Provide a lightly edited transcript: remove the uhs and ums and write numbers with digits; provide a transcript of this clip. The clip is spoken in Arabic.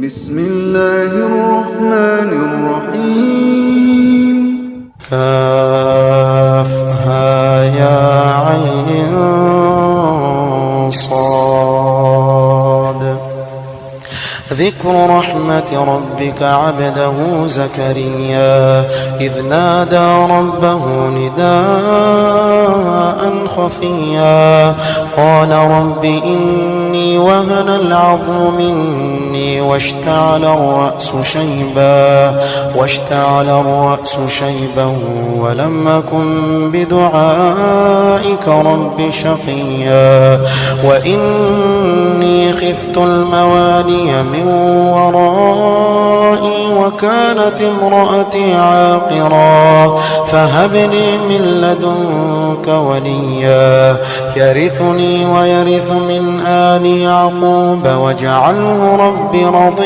بسم الله الرحمن الرحيم كافها يا عين صاد ذكر رحمة ربك عبده زكريا إذ نادى ربه نداء خفيا قال رب إني وهن العظم مني واشتعل الرأس شيبا ولم أكن بدعائك رب شقيا وإني خفت الموالي من ورائي وكانت امرأتي عاقرا فهب لي من لدنك وليا يرثني ويرث من آل يعقوب واجعله رب رضيا